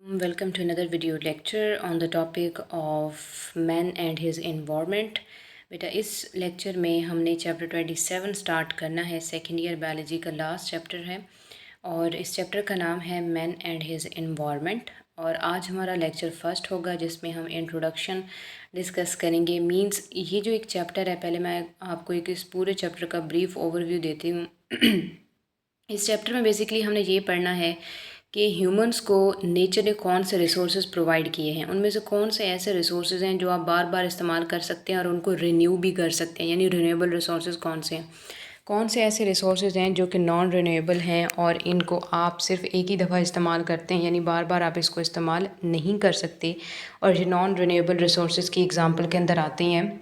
Welcome to another video lecture on the topic of man and his environment। बेटा इस lecture में हमने chapter 27 start करना है। सेकेंड ईयर बायोलॉजी का लास्ट चैप्टर है और इस चैप्टर का नाम है मैन एंड हिज एनवायरनमेंट। और आज हमारा लेक्चर फर्स्ट होगा जिसमें हम इंट्रोडक्शन डिस्कस करेंगे। मींस ये जो एक चैप्टर है, पहले मैं आपको इस पूरे चैप्टर का ब्रीफ ओवरव्यू देती हूँ। इस चैप्टर में बेसिकली हमने ये पढ़ना है कि ह्यूमंस को नेचर ने कौन से रिसोर्सेज प्रोवाइड किए हैं, उनमें से कौन से ऐसे रिसोर्सेज हैं जो आप बार बार इस्तेमाल कर सकते हैं और उनको रिन्यू भी कर सकते हैं, यानी रिन्यूएबल रिसोर्सेज कौन से हैं। कौन से ऐसे रिसोर्सेज हैं जो कि नॉन रिन्यूएबल हैं और इनको आप सिर्फ एक ही दफ़ा इस्तेमाल करते हैं, यानी बार बार आप इसको इस्तेमाल नहीं कर सकते। और ये नॉन रिन्यूएबल रिसोर्सेज की एग्जांपल के अंदर आते हैं।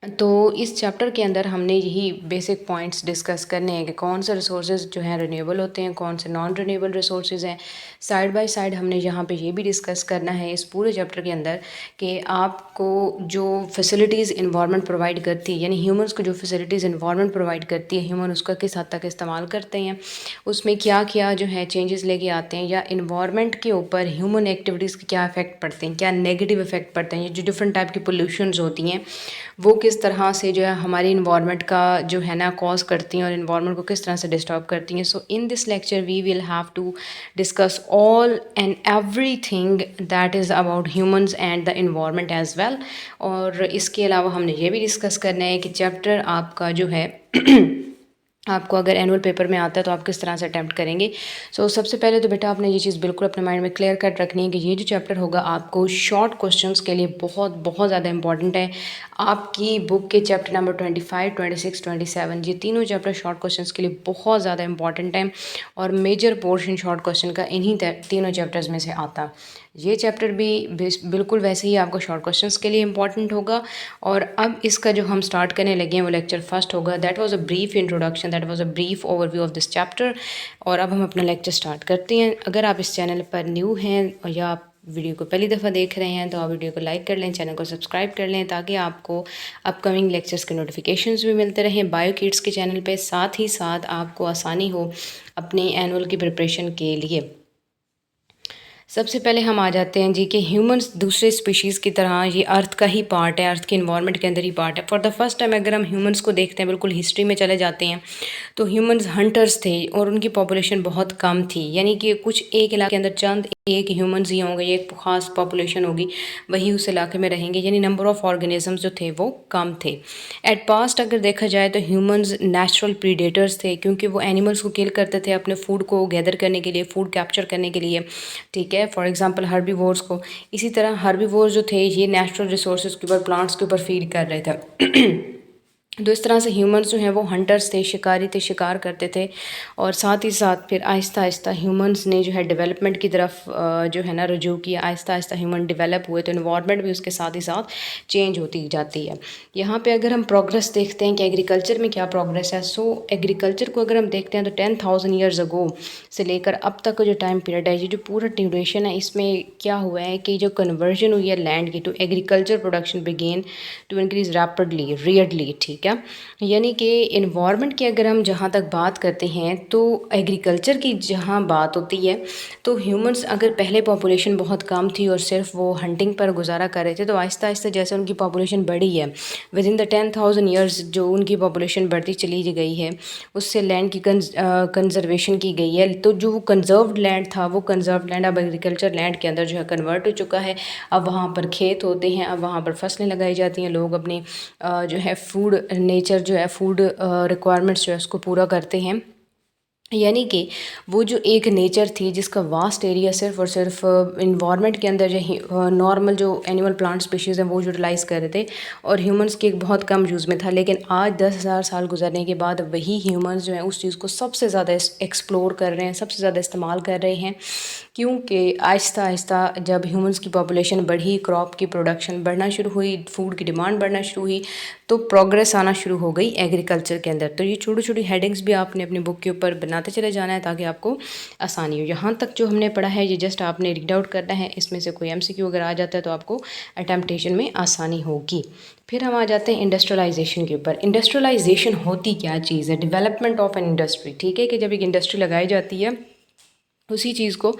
तो इस चैप्टर के अंदर हमने यही बेसिक पॉइंट्स डिस्कस करने हैं कि कौन से रिसोर्सेज जो हैं रिन्यूएबल होते हैं, कौन से नॉन रिन्यूएबल रिसोर्सेज हैं। साइड बाय साइड हमने यहाँ पे ये भी डिस्कस करना है इस पूरे चैप्टर के अंदर कि आपको जो फैसिलिटीज़ इन्वायरमेंट प्रोवाइड करती है, यानी ह्यूमंस को जो फैसिलिटीज़ इन्वायरमेंट प्रोवाइड करती है, ह्यूमन उसका किस हद तक इस्तेमाल करते हैं, उसमें क्या क्या जो है चेंजेस लेके आते हैं, या इन्वायरमेंट के ऊपर ह्यूमन एक्टिविटीज़ के क्या इफ़ेक्ट पड़ते हैं, क्या नेगेटिव इफ़ेक्ट पड़ते हैं, जो डिफरेंट टाइप की पोल्यूशंस होती हैं वो किस तरह से जो है हमारी इन्वायरमेंट का जो है ना कॉज करती हैं और इन्वायरमेंट को किस तरह से डिस्टर्ब करती हैं। So in this lecture we will have to discuss all and everything that is about humans and the environment as well. और इसके अलावा हमने ये भी डिस्कस करना है कि चैप्टर आपका जो है आपको अगर एनुअल पेपर में आता है तो आप किस तरह से अटैम्प्ट करेंगे। सबसे पहले तो बेटा आपने ये चीज़ बिल्कुल अपने माइंड में क्लियर कट रखनी है कि ये जो चैप्टर होगा आपको शॉर्ट क्वेश्चंस के लिए बहुत बहुत ज़्यादा इंपॉर्टेंट है। आपकी बुक के चैप्टर नंबर 25, 26, 27 ये तीनों चैप्टर शॉर्ट क्वेश्चंस के लिए बहुत ज़्यादा इंपॉर्टेंट हैं और मेजर पोर्शन शॉर्ट क्वेश्चन का इन्हीं तीनों चैप्टर्स में से आता। ये चैप्टर भी बिल्कुल वैसे ही आपको शॉर्ट क्वेश्चंस के लिए इंपॉर्टेंट होगा। और अब इसका जो हम स्टार्ट करने लगे हैं वो लेक्चर फर्स्ट होगा। That was a brief introduction, that was a brief overview of this chapter. और अब हम अपना लेक्चर स्टार्ट करते हैं। अगर आप इस चैनल पर न्यू हैं या आप वीडियो को पहली दफ़ा देख रहे हैं तो आप वीडियो को लाइक कर लें, चैनल को सब्सक्राइब कर लें ताकि आपको अपकमिंग लेक्चर्स के नोटिफिकेशंस भी मिलते रहें बायो किड्स के चैनल पे। साथ ही साथ आपको आसानी हो अपनी एनुअल की प्रिपरेशन के लिए। सबसे पहले हम आ जाते हैं जी कि ह्यूमंस दूसरे स्पीशीज़ की तरह ये अर्थ का ही पार्ट है, अर्थ के इन्वायरमेंट के अंदर ही पार्ट है। फॉर द फर्स्ट टाइम अगर हम ह्यूमंस को देखते हैं, बिल्कुल हिस्ट्री में चले जाते हैं, तो ह्यूमंस हंटर्स थे और उनकी पॉपुलेशन बहुत कम थी। यानी कि कुछ एक इलाके के अंदर चंद एक ह्यूमंस ही होंगे, एक ख़ास पॉपुलेशन होगी, वही उस इलाके में रहेंगे, यानी नंबर ऑफ़ ऑर्गेनिजम्स जो थे वो कम थे। एट पास्ट अगर देखा जाए तो ह्यूमंस नेचुरल प्रीडेटर्स थे, क्योंकि वो एनिमल्स को किल करते थे अपने फूड को गैदर करने के लिए, फूड कैप्चर करने के लिए। ठीक है, फॉर एग्जांपल हर्बीवोर्स को। इसी तरह हर्बीवोर्स जो थे ये नेचुरल रिसोर्सेज के ऊपर, प्लांट्स के ऊपर फीड कर रहे थे। तो इस तरह से ह्यूमंस जो हैं वो हंटर्स थे, शिकारी थे, शिकार करते थे। और साथ ही साथ फिर आहिस्ता आहिस्ता ह्यूमंस ने जो है डेवलपमेंट की तरफ जो है ना रुजू किया। आहिस्ता आहिस्ता ह्यूमन डेवलप हुए तो इन्वायरमेंट भी उसके साथ ही साथ चेंज होती जाती है। यहाँ पे अगर हम प्रोग्रेस देखते हैं कि एग्रीकल्चर में क्या प्रोग्रेस है, एग्रीकल्चर को अगर हम देखते हैं तो 10,000 ईयर्स अगो से लेकर अब तक का जो टाइम पीरियड है, ये जो पूरा ड्यूरेशन है, इसमें क्या हुआ है कि जो कन्वर्जन हुई है लैंड की to agriculture production began to increase rapidly rarely. ठीक है, यानी कि इन्वायरमेंट की अगर हम जहाँ तक बात करते हैं तो एग्रीकल्चर की जहाँ बात होती है तो ह्यूमंस अगर पहले पॉपुलेशन बहुत कम थी और सिर्फ वो हंटिंग पर गुजारा कर रहे थे, तो आहिस्ता आहिस्ता जैसे उनकी पॉपुलेशन बढ़ी है, विद इन द 10,000 ईयर्स जो उनकी पॉपुलेशन बढ़ती चली गई है, उससे लैंड की कंजर्वेशन की गई है। तो जो कंजर्व्ड लैंड था वो कंजर्व्ड लैंड अब एग्रीकल्चर लैंड के अंदर जो है कन्वर्ट हो चुका है। अब वहाँ पर खेत होते हैं, अब वहाँ पर फसलें लगाई जाती हैं, लोग अपनी जो है फूड नेचर जो है फूड रिक्वायरमेंट्स जो है उसको पूरा करते हैं। यानी कि वो जो एक नेचर थी जिसका वास्ट एरिया सिर्फ और सिर्फ इन्वायरमेंट के अंदर जो नॉर्मल जो एनिमल प्लांट स्पीशीज़ हैं वो यूटिलाइज़ कर रहे थे और ह्यूमंस के एक बहुत कम यूज़ में था। लेकिन आज 10,000 साल गुजरने के बाद वही ह्यूमंस जो हैं उस चीज़ को सबसे ज़्यादा एक्सप्लोर कर रहे हैं, सबसे ज़्यादा इस्तेमाल कर रहे हैं। क्योंकि आहिस्ता आहिस्ता जब ह्यूमंस की पॉपुलेशन बढ़ी, क्रॉप की प्रोडक्शन बढ़ना शुरू हुई, फूड की डिमांड बढ़ना शुरू हुई, तो प्रोग्रेस आना शुरू हो गई एग्रीकल्चर के अंदर। तो ये छोटी छोटी हेडिंग्स भी आपने अपनी बुक के ऊपर बनाते चले जाना है ताकि आपको आसानी हो। यहाँ तक जो हमने पढ़ा है ये जस्ट आपने रीड आउट करना है, इसमें से कोई MCQ अगर आ जाता है तो आपको अटेम्प्टेशन में आसानी होगी। फिर हम आ जाते हैं इंडस्ट्रियलाइजेशन के ऊपर। इंडस्ट्रियलाइजेशन होती क्या चीज़ है? Development of an industry. ठीक है, कि जब एक इंडस्ट्री लगाई जाती है उसी चीज़ को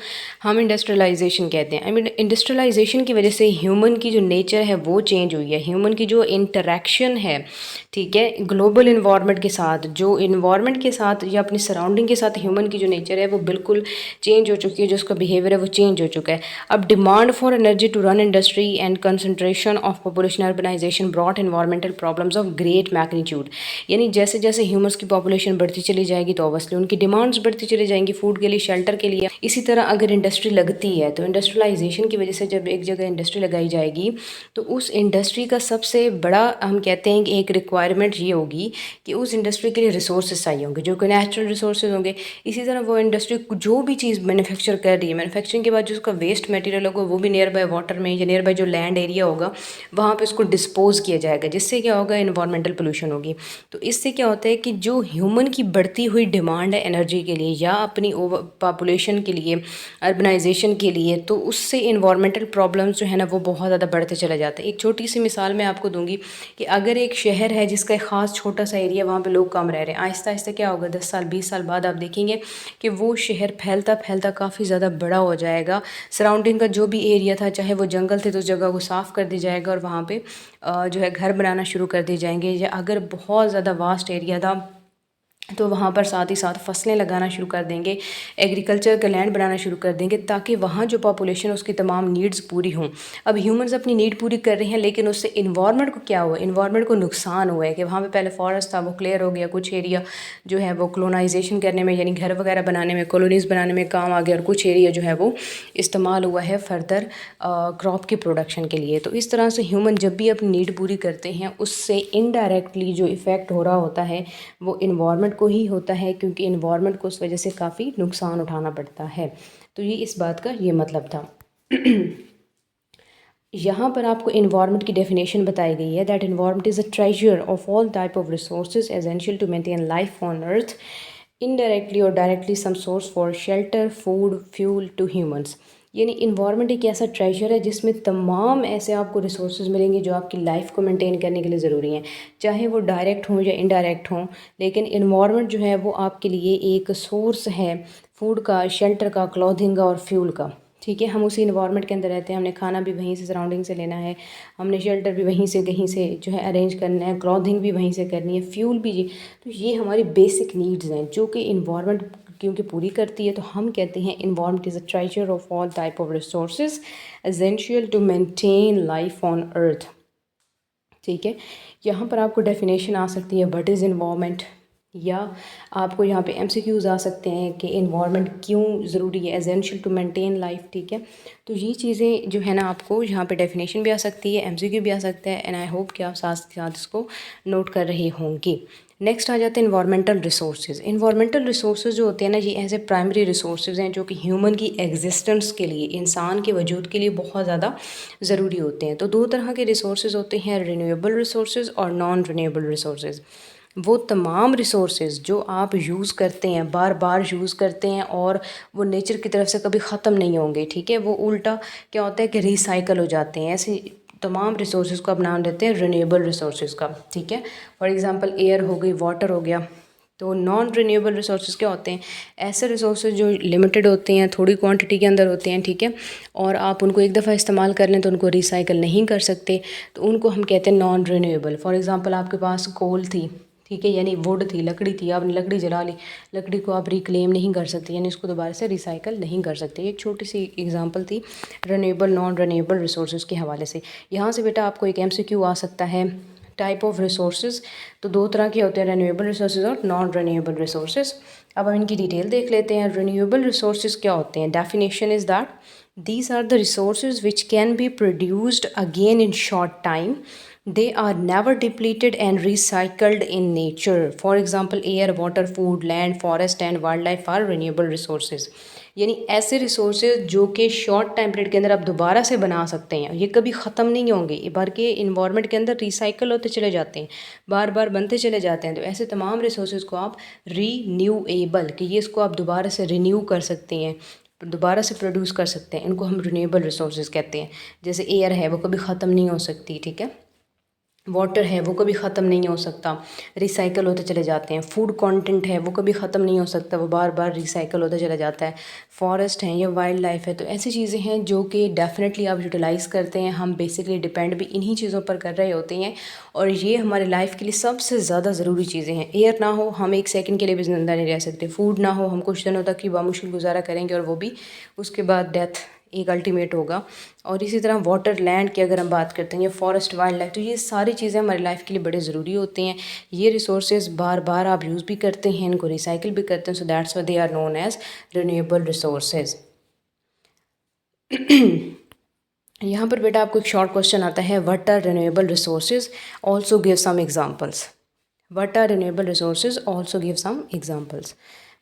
हम इंडस्ट्रियलाइजेशन कहते हैं। आई मीन इंडस्ट्रियलाइजेशन की वजह से ह्यूमन की जो नेचर है वो चेंज हुई है। ह्यूमन की जो इंटरेक्शन है, ठीक है, ग्लोबल इन्वायरमेंट के साथ, जो इन्वायरमेंट के साथ या अपनी सराउंडिंग के साथ ह्यूमन की जो नेचर है वो बिल्कुल चेंज हो चुकी है। जो उसका बिहेवियर है वो चेंज हो चुका है। अब demand for energy to run industry and concentration of population urbanization brought environmental problems of great magnitude. यानी जैसे जैसे ह्यूमन्स की पॉपुलेशन बढ़ती चली जाएगी तो ऑब्वियसली उनकी डिमांड्स बढ़ती चली जाएंगी फूड के लिए, शेल्टर के लिए। इसी तरह अगर इंडस्ट्री लगती है तो इंडस्ट्रियलाइजेशन की वजह से जब एक जगह इंडस्ट्री लगाई जाएगी तो उस इंडस्ट्री का सबसे बड़ा हम कहते हैं कि एक रिक्वायरमेंट ये होगी कि उस इंडस्ट्री के लिए रिसोर्सेज चाहिए होंगे जो कि नेचुरल रिसोर्सेज होंगे। इसी तरह वो इंडस्ट्री जो भी चीज़ मैन्युफैक्चर कर रही है, मैन्युफैक्चरिंग के बाद जो उसका वेस्ट मटेरियल होगा वो भी नियर बाय वाटर में या नियर बाय जो लैंड एरिया होगा वहाँ पे उसको डिस्पोज किया जाएगा, जिससे क्या होगा, इन्वायरमेंटल पोल्यूशन होगी। तो इससे क्या होता है कि जो ह्यूमन की बढ़ती हुई डिमांड है एनर्जी के लिए या अपनी पॉपुलेशन के लिए, अर्बनाइजेशन के लिए, तो उससे इन्वायरमेंटल प्रॉब्लम्स जो है ना वो बहुत ज़्यादा बढ़ते चले जाते हैं। एक छोटी सी मिसाल मैं आपको दूंगी कि अगर एक शहर है जिसका एक ख़ास छोटा सा एरिया, वहाँ पे लोग कम रह रहे हैं, आहिस्ता आहिस्ता क्या होगा, 10 साल 20 साल बाद आप देखेंगे कि वो शहर फैलता फैलता काफ़ी ज़्यादा बड़ा हो जाएगा। सराउंडिंग का जो भी एरिया था, चाहे वो जंगल थे, तो उस जगह को साफ़ कर दिया जाएगा और वहाँ पे जो है घर बनाना शुरू कर दिए जाएंगे। या अगर बहुत ज़्यादा वास्ट एरिया था तो वहाँ पर साथ ही साथ फसलें लगाना शुरू कर देंगे, एग्रीकल्चर का लैंड बनाना शुरू कर देंगे, ताकि वहाँ जो पॉपुलेशन उसकी तमाम नीड्स पूरी हों। अब ह्यूमंस अपनी नीड पूरी कर रहे हैं, लेकिन उससे इन्वायरमेंट को क्या हुआ, इन्वायरमेंट को नुकसान हुआ है कि वहाँ पे पहले फॉरेस्ट था वो क्लियर हो गया, कुछ एरिया जो है वो कॉलोनाइजेशन करने में यानी घर वगैरह बनाने में, कॉलोनीज़ बनाने में काम आ गया, और कुछ एरिया जो है वो इस्तेमाल हुआ है फर्दर क्रॉप की प्रोडक्शन के लिए। तो इस तरह से ह्यूमन जब भी अपनी नीड पूरी करते हैं उससे इनडायरेक्टली जो इफ़ेक्ट हो रहा होता है वो इन्वायरमेंट को ही होता है, क्योंकि इन्वायरमेंट को उस वजह से काफ़ी नुकसान उठाना पड़ता है। तो ये इस बात का ये मतलब था। यहाँ पर आपको इन्वायरमेंट की डेफिनेशन बताई गई है that environment is a treasure of all type of resources essential to maintain life on earth, indirectly और directly some source for shelter, food, fuel to humans. यानी इन्वायरमेंट एक ऐसा ट्रेजर है जिसमें तमाम ऐसे आपको रिसोर्सेज मिलेंगे जो आपकी लाइफ को मेंटेन करने के लिए ज़रूरी हैं, चाहे वो डायरेक्ट हों या इनडायरेक्ट हों। लेकिन इन्वायरमेंट जो है वो आपके लिए एक सोर्स है फूड का, शेल्टर का, क्लॉथिंग का और फ्यूल का। ठीक है, हम उसी इन्वायरमेंट के अंदर रहते हैं, हमने खाना भी वहीं से सराउंडिंग से लेना है, हमने शेल्टर भी वहीं से कहीं से जो है अरेंज करना है, क्लॉथिंग भी वहीं से करनी है, फ्यूल भी। जी, तो ये हमारी बेसिक नीड्स हैं जो कि इन्वायरमेंट क्योंकि पूरी करती है। तो हम कहते हैं environment is a treasure of all type of resources essential to maintain life on earth. ठीक है, यहाँ पर आपको डेफिनेशन आ सकती है व्हाट इज़ इन्वायरमेंट, या आपको यहाँ पे एमसीक्यूज आ सकते हैं कि इन्वायरमेंट क्यों ज़रूरी है, एसेंशियल टू मेंटेन लाइफ। ठीक है, तो ये चीज़ें जो है ना आपको यहाँ पे डेफिनेशन भी आ सकती है, एमसीक्यू भी आ सकता है, एंड आई होप कि आप साथ साथ इसको नोट कर रहे होंगे। नेक्स्ट आ जाते हैं इन्वायरमेंटल रिसोर्सेज। इन्वायरमेंटल रिसोर्सेज जो होते हैं ना, ये ऐसे प्राइमरी रिसोर्सेज हैं जो कि ह्यूमन की एग्जिस्टेंस के लिए, इंसान के वजूद के लिए बहुत ज़्यादा ज़रूरी होते हैं। तो दो तरह के रिसोर्सेज होते हैं, रिन्यूएबल रिसोर्सेज और नॉन रिन्यूएबल रिसोर्सेज। वो तमाम रिसोर्सेज जो आप यूज़ करते हैं, बार बार यूज़ करते हैं और वो नेचर की तरफ से कभी ख़त्म नहीं होंगे। ठीक है, वो उल्टा क्या होता है कि रिसाइकल हो जाते हैं। ऐसे तमाम रिसोर्सेज को आप नाम देते हैं रिन्यूएबल रिसोर्सेज का। ठीक है, फॉर एग्जांपल एयर हो गई, वाटर हो गया। तो नॉन रिन्यूएबल रिसोर्सेज क्या होते हैं, ऐसे रिसोर्सेज जो लिमिटेड होते हैं, थोड़ी क्वांटिटी के अंदर होते हैं। ठीक है, और आप उनको एक दफ़ा इस्तेमाल कर लें तो उनको रिसाइकल नहीं कर सकते, तो उनको हम कहते हैं नॉन रिन्यूएबल। फॉर एग्जांपल आपके पास कोल थी, ठीक है, यानी वुड थी, लकड़ी थी, आपने लकड़ी जला ली, लकड़ी को आप रिक्लेम नहीं कर सकते, यानी उसको दोबारा से रिसाइकल नहीं कर सकते। एक छोटी सी एग्जांपल थी रिन्यूएबल नॉन रिन्यूएबल रिसोर्सेज के हवाले से। यहाँ से बेटा आपको एक एमसीक्यू आ सकता है, टाइप ऑफ रिसोर्सेज। तो दो तरह के होते हैं, रिन्यूएबल रिसोर्सेज और नॉन रिन्यूएबल रिसोर्सेज। अब हम इनकी डिटेल देख लेते हैं। रिन्यूएबल रिसोर्सेज क्या होते हैं, definition is that these are the resources which can be produced again in short time. They are never depleted and recycled in nature. For example, air, water, food, land, forest and wildlife are renewable resources. यानी ऐसे resources जो कि short time period के अंदर आप दोबारा से बना सकते हैं, ये कभी ख़त्म नहीं होंगे, बार के इन्वायरमेंट के अंदर रिसाइकल होते चले जाते हैं, बार बार बनते चले जाते हैं। तो ऐसे तमाम रिसोर्सेज को आप रीन्यूएबल, कि ये इसको आप दोबारा से रिन्यू कर सकते हैं, दोबारा से प्रोड्यूस कर सकते हैं, इनको हम रिन्यूएबल रिसोर्सेज कहते हैं। जैसे एयर है वो कभी ख़त्म नहीं हो सकती। ठीक है, वाटर है वो कभी ख़त्म नहीं हो सकता, रिसाइकल होते चले जाते हैं। फूड कंटेंट है वो कभी ख़त्म नहीं हो सकता, वो बार बार रिसाइकल होता चला जाता है। फॉरेस्ट हैं या वाइल्ड लाइफ है, तो ऐसी चीज़ें हैं जो कि डेफ़िनेटली आप यूटिलाइज़ करते हैं। हम बेसिकली डिपेंड भी इन्हीं चीज़ों पर कर रहे होते हैं और ये हमारे लाइफ के लिए सबसे ज़्यादा ज़रूरी चीज़ें हैं। एयर ना हो हम एक सेकंड के लिए भी ज़िंदा नहीं रह सकते, फूड ना हो हम कुछ दिनों तक ही बामुश्किल गुजारा करेंगे और वो भी उसके बाद डेथ एक अल्टीमेट होगा। और इसी तरह वाटर, लैंड की अगर हम बात करते हैं, या फॉरेस्ट, वाइल्ड लाइफ, तो ये सारी चीज़ें हमारी लाइफ के लिए बड़े ज़रूरी होती हैं। ये रिसोर्सेज बार बार आप यूज़ भी करते हैं, इनको रिसाइकिल भी करते हैं, so that's why they are known as renewable resources. यहाँ पर बेटा आपको एक शॉर्ट क्वेश्चन आता है, what are renewable resources, also give some examples. What are renewable resources, also give some examples.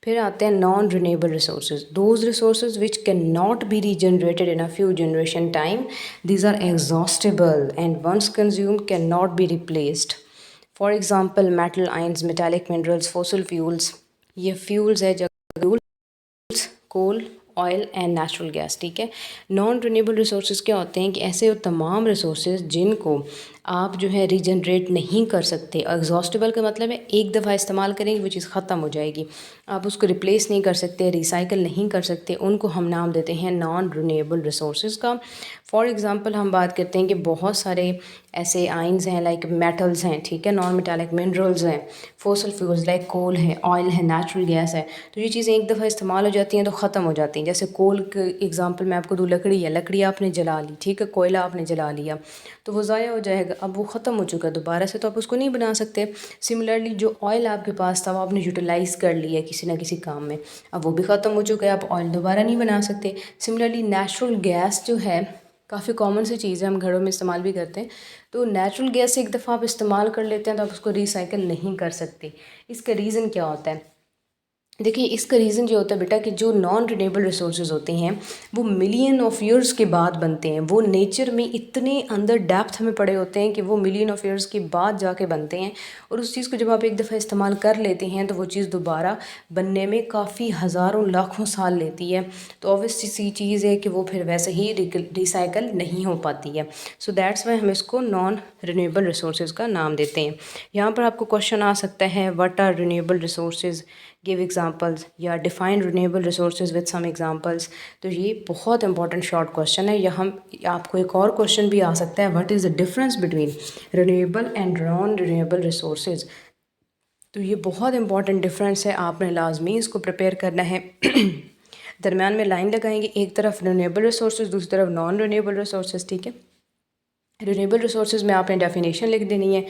फिर आते हैं non renewable resources, those resources which can not be regenerated in a few generation time, these are exhaustible and once consumed can not be replaced. For example metal ions, metallic minerals, fossil fuels. ये fuels है जो कोल, oil and natural gas, ठीक है। Non renewable resources क्या होते हैं कि ऐसे तमाम रिसोर्सेज जिनको आप जो है रीजनरेट नहीं कर सकते। एग्जॉस्टेबल का मतलब है एक दफ़ा इस्तेमाल करेंगे वो चीज़ ख़त्म हो जाएगी, आप उसको रिप्लेस नहीं कर सकते, रिसाइकल नहीं कर सकते, उनको हम नाम देते हैं नॉन रिन्यूएबल रिसोर्सेज का। फॉर एग्ज़ाम्पल हम बात करते हैं कि बहुत सारे ऐसे आइंस हैं, लाइक मेटल्स हैं, ठीक है, नॉन मेटालिक मिनरल्स हैं, फॉसिल फ्यूल्स लाइक कोल है, ऑयल है, नेचुरल गैस है। तो ये चीज़ें एक दफ़ा इस्तेमाल हो जाती हैं तो ख़त्म हो जाती हैं। जैसे कोल के एग्जांपल मैं आपको दूँ, लकड़ी है, लकड़ी आपने जला ली, ठीक है, कोयला आपने जला लिया तो वो ज़ाया हो जाएगा, अब वो ख़त्म हो चुका है, दोबारा से तो आप उसको नहीं बना सकते। सिमिलरली जो ऑयल आपके पास था वो आपने यूटिलाइज़ कर लिया किसी ना किसी काम में, अब वो भी ख़त्म हो चुका है, आप ऑयल दोबारा नहीं बना सकते। सिमिलरली नेचुरल गैस जो है काफ़ी कॉमन सी चीज़ है, हम घरों में इस्तेमाल भी करते हैं। तो नेचुरल गैस एक दफ़ा आप इस्तेमाल कर लेते हैं तो आप उसको रिसाइकिल नहीं कर सकते। इसका रीज़न क्या होता है? देखिए, इसका रीज़न ये होता है बेटा कि जो नॉन रिन्यूएबल रिसोर्सेज होते हैं वो मिलियन ऑफ ईयर्स के बाद बनते हैं। वो नेचर में इतने अंदर डेप्थ में पड़े होते हैं कि वो मिलियन ऑफ ईयर्स के बाद जाके बनते हैं, और उस चीज़ को जब आप एक दफ़ा इस्तेमाल कर लेते हैं तो वो चीज़ दोबारा बनने में काफ़ी हज़ारों लाखों साल लेती है। तो ऑब्वियसली सी चीज़ है कि वो फिर वैसे ही रिसाइकल नहीं हो पाती है। सो दैट्स वाई हम इसको नॉन रिन्यूएबल रिसोर्सेज का नाम देते हैं। यहाँ पर आपको क्वेश्चन आ सकता है, what are renewable resources, give examples, या define renewable resources with some examples. तो ये बहुत इंपॉर्टेंट शॉर्ट क्वेश्चन है। यहाँ आपको एक और क्वेश्चन भी आ सकता है, what is the difference between renewable and non renewable resources. तो ये बहुत इंपॉर्टेंट डिफरेंस है, आपने लाजमी इसको प्रिपेयर करना है। दरम्यान में लाइन लगाएंगे, एक तरफ रिन्यूएबल रिसोर्सेज, दूसरी तरफ नॉन रिन्यूएबल रिसोर्सेज, ठीक है। रिन्यूएबल रिसोर्सेज में आपने डेफिनेशन लिख देनी है,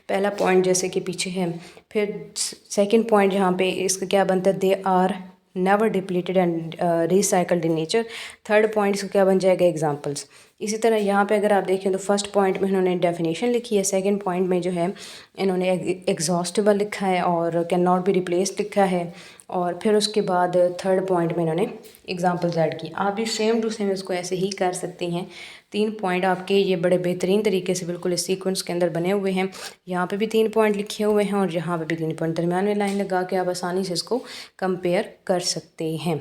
पहला पॉइंट जैसे कि पीछे है। फिर सेकंड पॉइंट यहाँ पे इसका क्या बनता है, they are never depleted and recycled in nature. Third point इसका क्या बन जाएगा, एग्जांपल्स। इसी तरह यहाँ पे अगर आप देखें तो फर्स्ट पॉइंट में इन्होंने डेफिनेशन लिखी है, सेकंड पॉइंट में जो है इन्होंने एग्जॉस्टेबल लिखा है और कैन नॉट बी रिप्लेस्ड लिखा है, और फिर उसके बाद थर्ड पॉइंट में इन्होंने एग्जांपल्स ऐड की। आप भी सेम टू सेम इसको ऐसे ही कर सकते हैं। 3 पॉइंट आपके ये बड़े बेहतरीन तरीके से बिल्कुल इस सीक्वेंस के अंदर बने हुए हैं। यहाँ पे भी 3 पॉइंट लिखे हुए हैं और यहाँ पे भी 3 पॉइंट, दरम्यान में लाइन लगा के आप आसानी से इसको कंपेयर कर सकते हैं।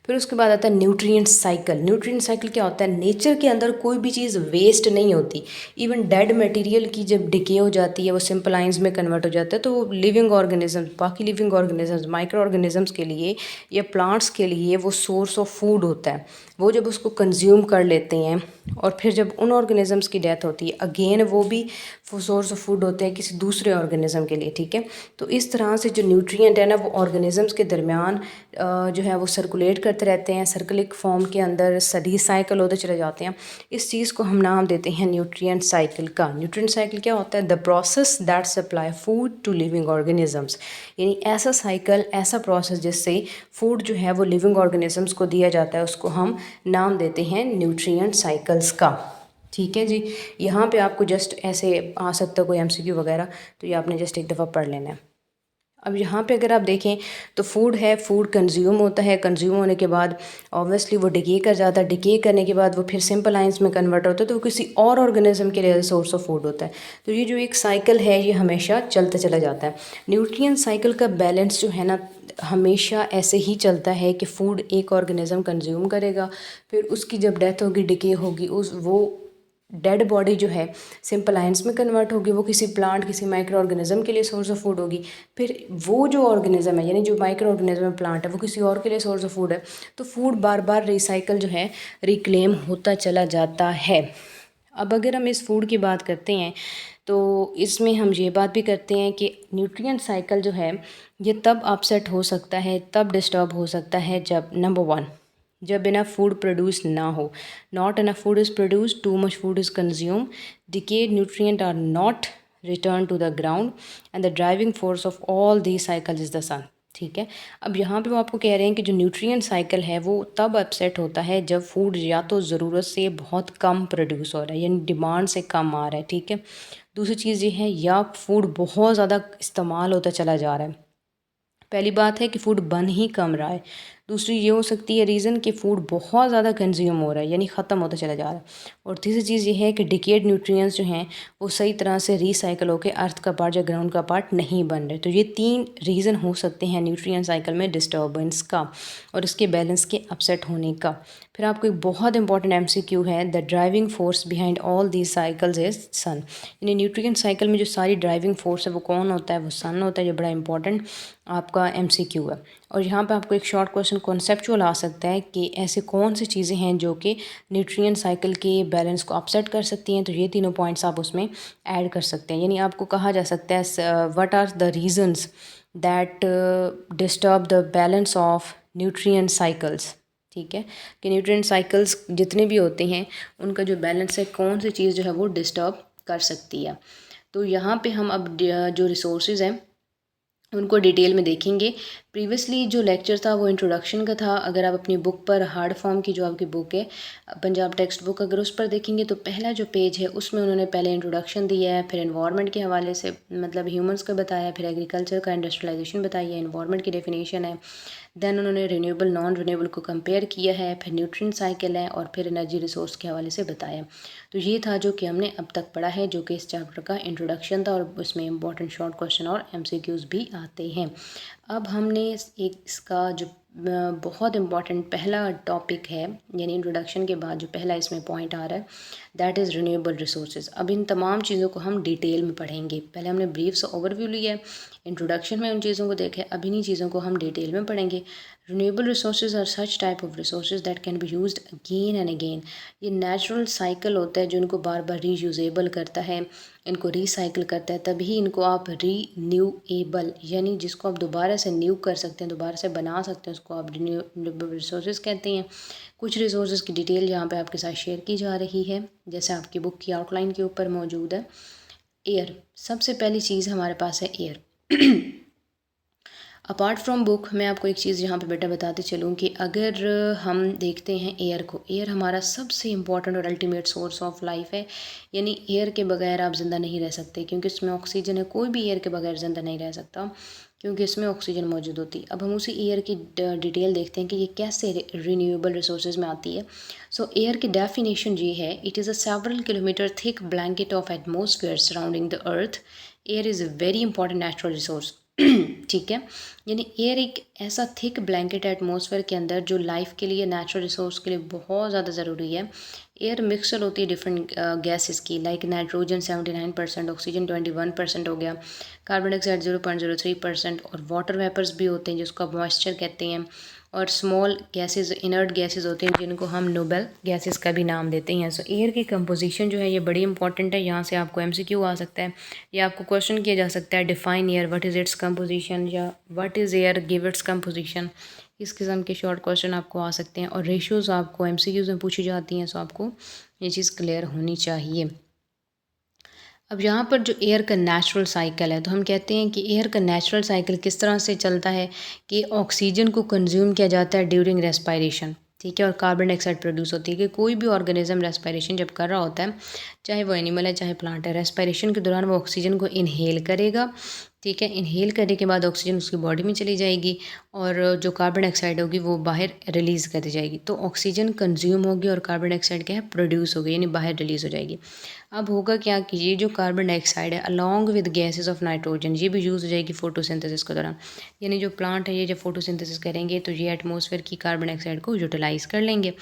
फिर उसके बाद आता है न्यूट्रिएंट साइकिल। न्यूट्रिएंट साइकिल क्या होता है, नेचर के अंदर कोई भी चीज़ वेस्ट नहीं होती। इवन डेड मटेरियल की जब डिके हो जाती है वो सिंपल आयंस में कन्वर्ट हो जाता है, तो वो लिविंग ऑर्गेनिजम्स, बाकी लिविंग ऑर्गेनिजम्स, माइक्रो ऑर्गेनिजम्स के लिए या प्लांट्स के लिए वो सोर्स ऑफ फूड होता है। वो जब उसको कंज्यूम कर लेते हैं और फिर जब उन ऑर्गेनिजम्स की डेथ होती है, अगेन वो भी सोर्स ऑफ फूड होते हैं किसी दूसरे ऑर्गेनिज्म के लिए, ठीक है। तो इस तरह से जो न्यूट्रिएंट है ना वो ऑर्गेनिजम्स के दरमियान जो है वो सर्कुलेट करते रहते हैं, सर्कलिक फॉर्म के अंदर रिसाइकल होते चले जाते हैं। इस चीज़ को हम नाम देते हैं न्यूट्रिएंट साइकिल का। न्यूट्रिएंट साइकिल क्या होता है, the process that supply food to living organisms. यानी ऐसा साइकिल, ऐसा प्रोसेस जिससे फूड जो है वो लिविंग ऑर्गेनिजम्स को दिया जाता है, उसको हम नाम देते हैं न्यूट्रिएंट साइकिल्स का, ठीक है जी। यहाँ पे आपको जस्ट ऐसे आ सकता है कोई एमसीक्यू वगैरह, तो ये आपने जस्ट एक दफ़ा पढ़ लेना है। अब यहाँ पे अगर आप देखें तो फूड है, फूड कंज्यूम होता है, कंज्यूम होने के बाद ऑब्वियसली वो डिके कर जाता है, डिके करने के बाद वो फिर सिंपल आयंस में कन्वर्ट होता है, तो वो किसी और ऑर्गेनिज्म के लिए सोर्स ऑफ फूड होता है। तो ये जो एक साइकिल है ये हमेशा चलता चला जाता है। न्यूट्रिएंट साइकिल का बैलेंस जो है ना हमेशा ऐसे ही चलता है कि फूड एक ऑर्गेनिज्म कंज्यूम करेगा, फिर उसकी जब डेथ होगी, डिके होगी, उस वो डेड बॉडी जो है सिंपल आयंस में कन्वर्ट होगी, वो किसी प्लांट, किसी माइक्रो ऑर्गेनिज्म के लिए सोर्स ऑफ फूड होगी। फिर वो जो ऑर्गेनिज्म है, यानी जो माइक्रो ऑर्गेनिज्म प्लांट है, वो किसी और के लिए सोर्स ऑफ फूड है। तो फूड बार बार रिसाइकल जो है रिक्लेम होता चला जाता है। अब अगर हम इस फूड की बात करते हैं तो इसमें हम ये बात भी करते हैं कि न्यूट्रिएंट साइकिल जो है ये तब अपसेट हो सकता है, तब डिस्टर्ब हो सकता है जब नंबर 1, जब इनफ फूड प्रोड्यूस ना हो, not enough food is produce, too much food is consume, decayed nutrient are not return to the ground, and the driving force of all the cycle is the sun. ठीक है, अब यहाँ पे वो आपको कह रहे हैं कि जो न्यूट्रिएंट साइकिल है वो तब अपसेट होता है जब फूड या तो ज़रूरत से बहुत कम प्रोड्यूस हो रहा है, यानी डिमांड से कम आ रहा है। ठीक है, दूसरी चीज़ ये है या फूड बहुत ज़्यादा इस्तेमाल होता चला जा रहा है। पहली बात है कि फूड बन ही कम रहा है, दूसरी ये हो सकती है रीज़न कि फूड बहुत ज़्यादा कंज्यूम हो रहा है, यानी ख़त्म होता चला जा रहा है। और तीसरी चीज़ ये है कि डिकेड न्यूट्रिएंट्स जो हैं वो सही तरह से रिसाइकल होकर अर्थ का पार्ट या ग्राउंड का पार्ट नहीं बन रहे। तो ये 3 रीज़न हो सकते हैं न्यूट्रिएंट साइकिल में डिस्टर्बेंस का और इसके बैलेंस के अपसेट होने का। फिर आपको एक बहुत इंपॉर्टेंट MCQ है, the driving force behind all these cycles is sun. यानी न्यूट्रिएंट साइकिल में जो सारी ड्राइविंग फोर्स है वो कौन होता है, वो सन होता है। ये बड़ा इंपॉर्टेंट आपका MCQ है। और यहाँ पे आपको एक शॉर्ट क्वेश्चन कॉन्सेप्चुअल आ सकता है कि ऐसे कौन सी चीज़ें हैं जो कि न्यूट्रिएंट साइकिल के बैलेंस को अपसेट कर सकती हैं। तो ये तीनों पॉइंट्स आप उसमें ऐड कर सकते हैं। यानी आपको कहा जा सकता है what are the reasons that disturb the balance of nutrient cycles. ठीक है, कि न्यूट्रिएंट साइकिल्स जितने भी होते हैं उनका जो बैलेंस है, कौन सी चीज़ जो है वो डिस्टर्ब कर सकती है। तो यहाँ पे हम अब जो रिसोर्सेज हैं उनको डिटेल में देखेंगे। प्रीवियसली जो लेक्चर था वो इंट्रोडक्शन का था। अगर आप अपनी बुक पर हार्ड फॉर्म की जो आपकी बुक है पंजाब टेक्स्ट बुक, अगर उस पर देखेंगे तो पहला जो पेज है उसमें उन्होंने पहले इंट्रोडक्शन दिया है, फिर एनवायरनमेंट के हवाले से मतलब ह्यूमंस का बताया, फिर एग्रीकल्चर का इंडस्ट्रियलाइजेशन बताई है, एनवायरनमेंट की डेफिनेशन है, देन उन्होंने रिन्यूएबल नॉन रिन्यूएबल को कंपेयर किया है, फिर न्यूट्रिएंट साइकिल है और फिर एनर्जी रिसोर्स के हवाले से बताया। तो ये था जो कि हमने अब तक पढ़ा है, जो कि इस चैप्टर का इंट्रोडक्शन था और उसमें इंपॉर्टेंट शॉर्ट क्वेश्चन और MCQs भी आते हैं। अब हमने एक इसका जो बहुत इंपॉर्टेंट पहला टॉपिक है, यानी इंट्रोडक्शन के बाद जो पहला इसमें पॉइंट आ रहा है दैट इज़ रिन्यूएबल रिसोर्सेज। अब इन तमाम चीज़ों को हम डिटेल में पढ़ेंगे। पहले हमने ब्रीफ से ओवरव्यू लिया है, इंट्रोडक्शन में उन चीज़ों को देखें, अब इन्हीं चीज़ों को हम डिटेल में पढ़ेंगे। Renewable resources are such type of resources that can be used again and again. ये नेचुरल साइकिल होता है जो इनको बार बार रीयूजेबल करता है, इनको रिसाइकिल करता है, तभी इनको आप रीन्यूएबल यानी जिसको आप दोबारा से न्यू कर सकते हैं, दोबारा से बना सकते हैं, उसको आप रिन्यूएबल रिसोर्सेज कहते हैं। कुछ रिसोर्सेज की डिटेल यहाँ पे आपके साथ शेयर की जा रही है, जैसे आपकी बुक की आउटलाइन के ऊपर मौजूद है। एयर, सबसे पहली चीज़ हमारे पास है एयर। अपार्ट फ्रॉम बुक मैं आपको एक चीज़ यहाँ पे बेटा बताते चलूँ कि अगर हम देखते हैं एयर को, एयर हमारा सबसे इम्पॉर्टेंट और अल्टीमेट सोर्स ऑफ लाइफ है। यानी एयर के बगैर आप ज़िंदा नहीं रह सकते, क्योंकि इसमें ऑक्सीजन है। कोई भी एयर के बगैर ज़िंदा नहीं रह सकता, क्योंकि इसमें ऑक्सीजन मौजूद होती है। अब हम उसी एयर की डिटेल देखते हैं कि ये कैसे रिन्यूएबल रिसोर्सेज में आती है। सो एयर की डेफिनेशन ये है, it is a several kilometre thick blanket of atmosphere surrounding the earth. Air is a very important natural resource. ठीक है, यानी एयर एक ऐसा थिक ब्लैंकेट है एटमॉस्फेयर के अंदर जो लाइफ के लिए, नेचुरल रिसोर्स के लिए बहुत ज़्यादा ज़रूरी है। एयर मिक्सचर होती है डिफरेंट गैसेस की, लाइक नाइट्रोजन 79%, ऑक्सीजन 21% हो गया, कार्बन डाइऑक्साइड 0.03% और वाटर वेपर्स भी होते हैं जिसको आप मॉइस्चर कहते हैं, और स्मॉल गैसेस, इनर्ट गैसेस होते हैं जिनको हम नोबल गैसेस का भी नाम देते हैं। सो एयर की कंपोजिशन जो है ये बड़ी इंपॉर्टेंट है। यहाँ से आपको MCQ आ सकता है या आपको क्वेश्चन किया जा सकता है, define air, what is its composition, या what is air, give its composition. इस किस्म के शॉर्ट क्वेश्चन आपको आ सकते हैं और रेशियोज़ आपको MCQs में पूछी जाती हैं। सो आपको ये चीज़ क्लियर होनी चाहिए। अब यहाँ पर जो एयर का नेचुरल साइकिल है, तो हम कहते हैं कि एयर का नेचुरल साइकिल किस तरह से चलता है कि ऑक्सीजन को कंज्यूम किया जाता है ड्यूरिंग रेस्पायरेशन, ठीक है, और कार्बन डाइऑक्साइड प्रोड्यूस होती है। कि कोई भी ऑर्गेनिज्म रेस्पायरेशन जब कर रहा होता है, चाहे वो एनिमल है चाहे प्लांट है, रेस्पायरेशन के दौरान वो ऑक्सीजन को इनहेल करेगा, ठीक है, इनहेल करने के बाद ऑक्सीजन उसकी बॉडी में चली जाएगी और जो कार्बन डाइऑक्साइड होगी वो बाहर रिलीज़ कर दी जाएगी। तो ऑक्सीजन कंज्यूम होगी और कार्बन डाइऑक्साइड क्या है, प्रोड्यूस होगी, यानी बाहर रिलीज़ हो जाएगी। अब होगा क्या कि ये जो कार्बन डाइऑक्साइड है along with gases of nitrogen, ये भी यूज़ हो जाएगी फोटोसिंथेसिस के दौरान। यानी जो प्लांट है ये जब फोटोसिंथेसिस करेंगे तो ये एटमॉस्फेयर की कार्बन डाइऑक्साइड को यूटिलाइज़ कर लेंगे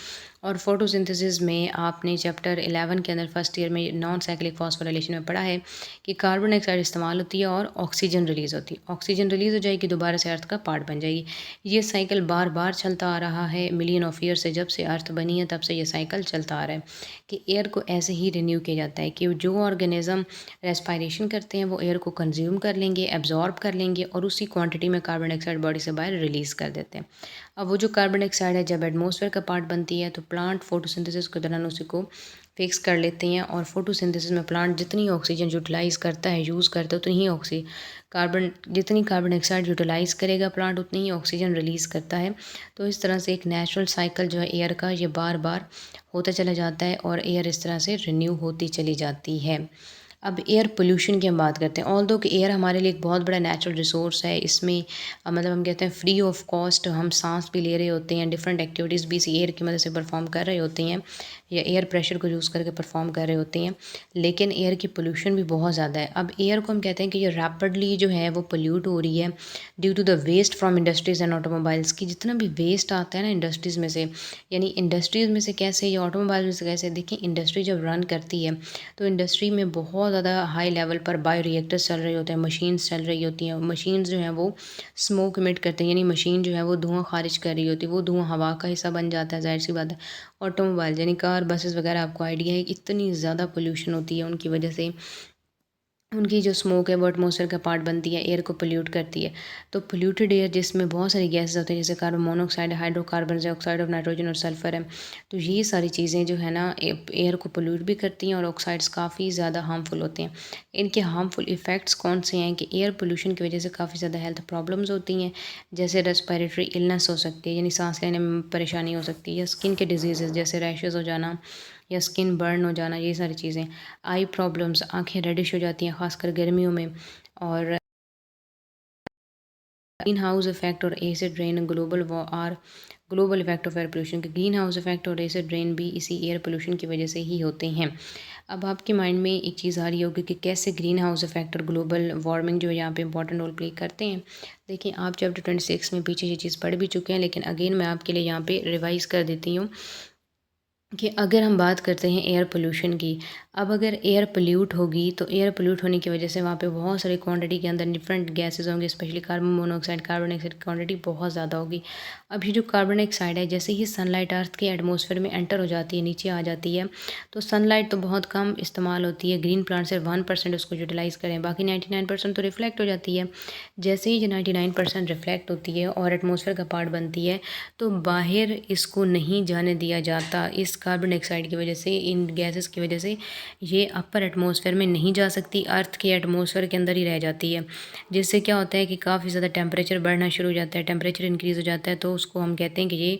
और फोटोसिंथेसिस में आपने चैप्टर 11 के अंदर फर्स्ट ईयर में नॉन साइक्लिक फॉस्फोराइलेशन में पढ़ा है कि कार्बन डाइऑक्साइड इस्तेमाल होती है और ऑक्सीजन रिलीज़ होती है। ऑक्सीजन रिलीज़ हो जाएगी, दोबारा से अर्थ का पार्ट बन जाएगी। ये साइकिल बार बार चलता आ रहा है मिलियन ऑफ ईयर से, जब से अर्थ बनी है तब से ये साइकिल चलता आ रहा है कि एयर को ऐसे ही रिन्यू किया जाता है कि जो ऑर्गेनिज्म रेस्पायरेशन करते हैं वो एयर को कंज्यूम कर लेंगे, एब्जॉर्ब कर लेंगे और उसी क्वांटिटी में कार्बन डाइऑक्साइड बॉडी से बाहर रिलीज़ कर देते हैं। अब वो जो कार्बन डाइऑक्साइड है जब एटमॉस्फेयर का पार्ट बनती है तो प्लांट फोटोसिंथेसिस के दौरान उसी को फिक्स कर लेते हैं, और फोटोसिंथेसिस में प्लांट जितनी ऑक्सीजन यूटिलाइज़ करता है, यूज़ करता है, उतनी ही जितनी कार्बन डाइऑक्साइड यूटिलाइज़ करेगा प्लांट उतनी ही ऑक्सीजन रिलीज़ करता है। तो इस तरह से एक नेचुरल साइकिल जो है एयर का, ये बार बार होता चला जाता है और एयर इस तरह से रिन्यू होती चली जाती है। अब एयर पोल्यूशन की हम बात करते हैं। ऑल्दो कि एयर हमारे लिए एक बहुत बड़ा नेचुरल रिसोर्स है, इसमें मतलब हम कहते हैं फ्री ऑफ कॉस्ट हम सांस भी ले रहे होते हैं, डिफरेंट एक्टिविटीज़ भी इसी एयर की मदद से परफॉर्म कर रहे होते हैं या एयर प्रेशर को यूज़ करके परफॉर्म कर रहे होते हैं। लेकिन एयर की पोल्यूशन भी बहुत ज़्यादा है। अब एयर को हम कहते हैं कि ये रैपिडली जो है वो पोल्यूट हो रही है due to the waste from industries and automobiles की। जितना भी वेस्ट आता है ना इंडस्ट्रीज़ में से, यानी इंडस्ट्रीज़ में से कैसे या ऑटोमोबाइल में से कैसे, देखिए इंडस्ट्री जब रन करती है तो इंडस्ट्री में बहुत ज़्यादा हाई लेवल पर बायो रिएक्टर्स चल रहे होते हैं, मशीन्स चल रही होती हैं। मशीन्स जो हैं वो स्मोक इमिट करते हैं, यानी मशीन जो है वो धुआं खारिज कर रही होती है, वो धुआं हवा का हिस्सा बन जाता है, जाहिर सी बात है। ऑटोमोबाइल यानी कार, बसेस वगैरह, आपको आइडिया है इतनी ज़्यादा पोल्यूशन होती है उनकी वजह से। उनकी जो स्मोक है वो एटमॉस्फेयर का पार्ट बनती है, एयर को पोल्यूट करती है। तो पोल्यूटेड एयर जिसमें बहुत सारी गैसेस होती हैं जैसे carbon monoxide, hydrocarbon dioxide of nitrogen और सल्फर है। तो ये सारी चीज़ें जो है ना एयर को पोल्यूट भी करती हैं और ऑक्साइड्स काफ़ी ज़्यादा हार्मफुल होते हैं। इनके हार्मफुल इफ़ेक्ट्स कौन से हैं कि एयर पोल्यूशन की वजह से काफ़ी ज़्यादा हेल्थ प्रॉब्लम्स होती हैं, जैसे रेस्पिरेटरी इलनेस हो सकती है, यानी सांस लेने में परेशानी हो सकती है, या स्किन के डिजीज़ जैसे रैशेज़ हो जाना या स्किन बर्न हो जाना, ये सारी चीज़ें। आई प्रॉब्लम्स, आँखें रेडिश हो जाती हैं ख़ासकर गर्मियों में। और ग्रीन हाउस इफेक्ट और acid rain global effect of air pollution के ग्रीन हाउस इफेक्ट और एसिड रेन भी इसी एयर पोल्यूशन की वजह से ही होते हैं। अब आपके माइंड में एक चीज़ आ रही होगी कि कैसे ग्रीन हाउस इफेक्ट और ग्लोबल वार्मिंग जो है यहाँ पे इंपॉर्टेंट रोल प्ले करते हैं। देखिए आप चैप्टर 26 में पीछे ये चीज़ पढ़ भी चुके हैं, लेकिन अगेन मैं आपके लिए यहाँ पे रिवाइज़ कर देती हूँ कि अगर हम बात करते हैं एयर पोल्यूशन की। अब अगर एयर पोल्यूट होगी तो एयर पोल्यूट होने की वजह से वहाँ पे बहुत सारी क्वांटिटी के अंदर डिफरेंट गैसेस होंगे, specially carbon monoxide, carbon dioxide की क्वांटिटी बहुत ज़्यादा होगी। अब ये जो कार्बन डाइऑक्साइड है, जैसे ही सनलाइट अर्थ के एटमॉस्फेयर में एंटर हो जाती है, नीचे आ जाती है, तो सनलाइट तो बहुत कम इस्तेमाल होती है। ग्रीन प्लांट सिर्फ 1% उसको यूटिलाइज़ करें, बाकी 99% तो रिफ्लेक्ट हो जाती है। जैसे ही ये 99% रिफ्लेक्ट होती है और एटमॉस्फेयर का पार्ट बनती है, तो बाहर इसको नहीं जाने दिया जाता। इस कार्बन डाइऑक्साइड की वजह से, इन गैसेस की वजह से ये अपर एटमॉस्फेयर में नहीं जा सकती, अर्थ के एटमॉस्फेयर के अंदर ही रह जाती है। जिससे क्या होता है कि काफ़ी ज़्यादा टेम्परेचर बढ़ना शुरू हो जाता है, टेम्परेचर इंक्रीज़ हो जाता है, तो उसको हम कहते हैं कि ये